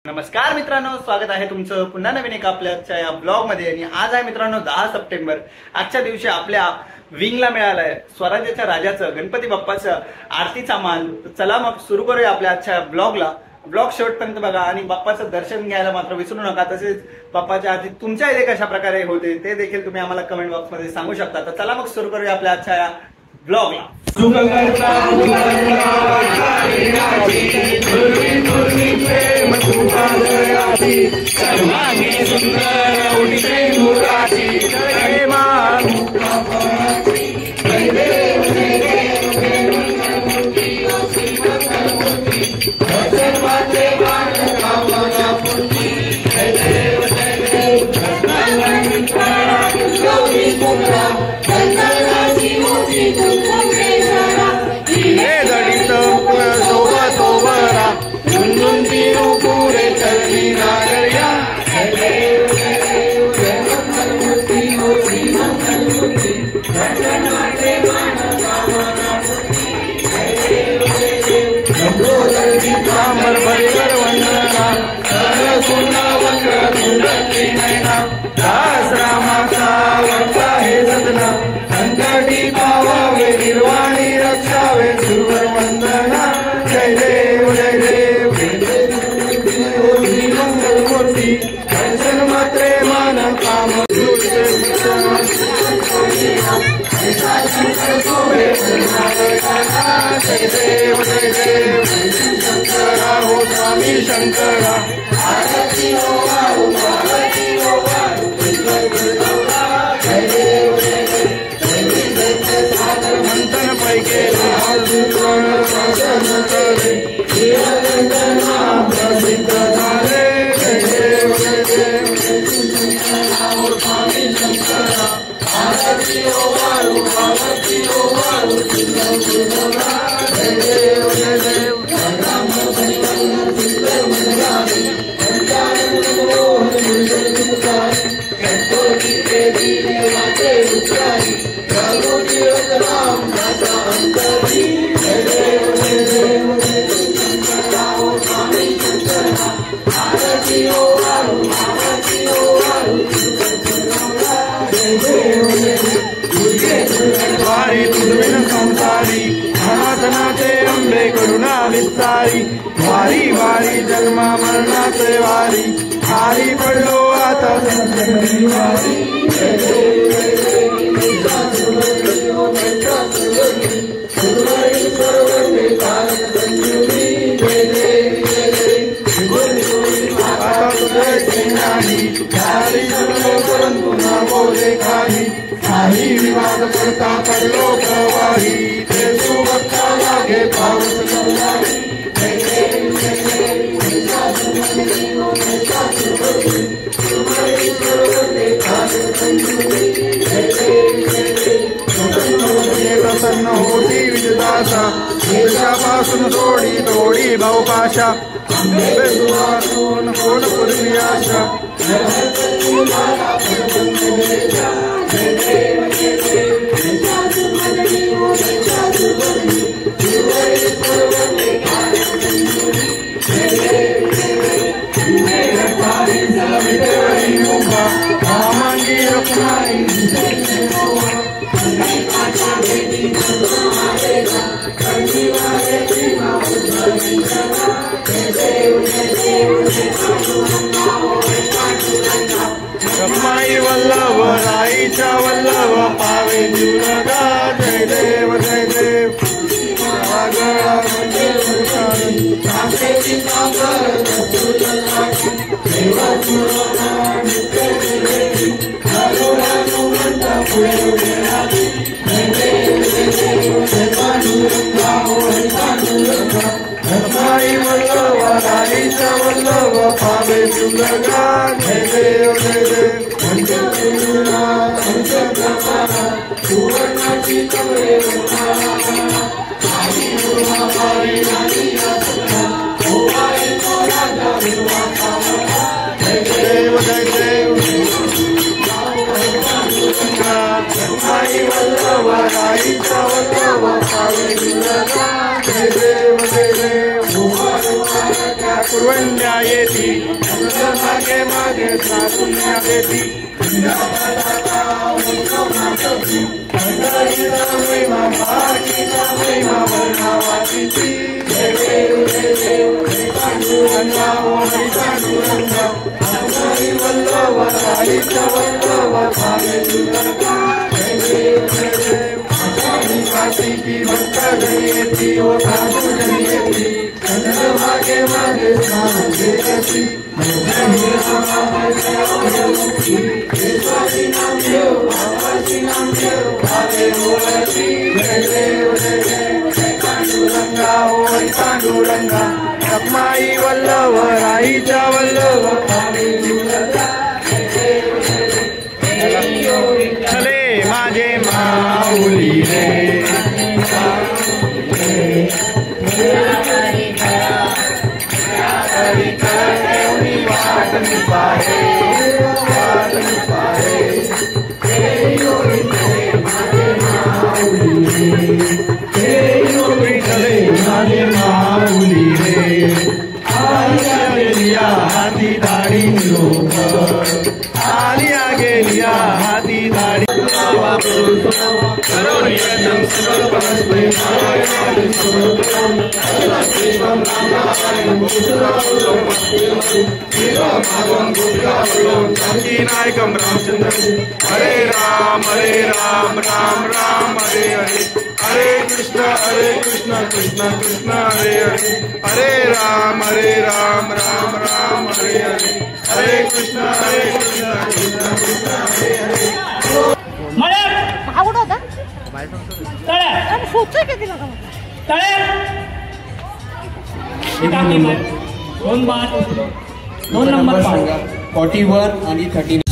नमस्कार मित्रांनो, स्वागत आहे तुमचं पुन्हा नवीन एका आपल्या या ब्लॉग मध्ये। आणि आज आहे मित्रांनो 10 सप्टेंबर। आजच्या दिवशी आपल्या विंगला मिळालाय स्वराज्याच्या राजाचं गणपती बाप्पाचं आरतीचा मान। चला मग सुरू करूया आपल्या आजच्या ब्लॉगला। ब्लॉग शेवटपर्यंत बघा आणि बाप्पाचं दर्शन घ्यायला मात्र विसरू नका। तसेच बाप्पाच्या आरती तुमच्या इथे कशा प्रकारे होते ते देखील तुम्ही आम्हाला कमेंट बॉक्स मध्ये सांगू शकता। तर चला मग सुरू करूया आपल्या आजच्या या ब्लॉगला। निर्वाणी रक्षावे सुर वंदना जय देव मंगलमूर्ती दर्शन मात्रे मान काम जय देव शंकरा हो स्वामी शंकरा मंथन पैके प्रसिद्ध झाले संसारी धनाधनाचे अंबे करुणा विस्तारी वारी वारी जन्मा मरणाचे वारी हारी पडलो आता परंतु ना बोले काही काही विवाद करता पडलो प्रवाही ते सुभक्ता लागे पावस प्रसन्न होती विजदासा देशापासून सोडी तोडी भाऊपाशा कोण पूर्वी आशा रमाई वल्लभ राईच्या वल्लभ पावे जीवनगा जय देव रमाई वल्लभ राईच्या वल्लभ पावे जीवनगा जय देव सुवर्णाची कमरे वल्लभ राईच्या वल्लभ पावे जीवनगा जय देव कुर्वन्या दुनिया येती मागे मागे दुनिया येती मागे मागे पांडुरंगा माई वल्लभ राईचा वल्लभ चले माझे माऊली रे हाथी दाढ़ी आलिया गेलिया हाथी दाढ़ी नायकम रामचंद्र हरे राम राम राम हरे हरे हरे कृष्ण कृष्ण कृष्ण हरे हरे हरे राम राम राम हरे हरे हरे कृष्ण कृष्ण कृष्ण हरे हरे दोन नंबर 41 आणि 39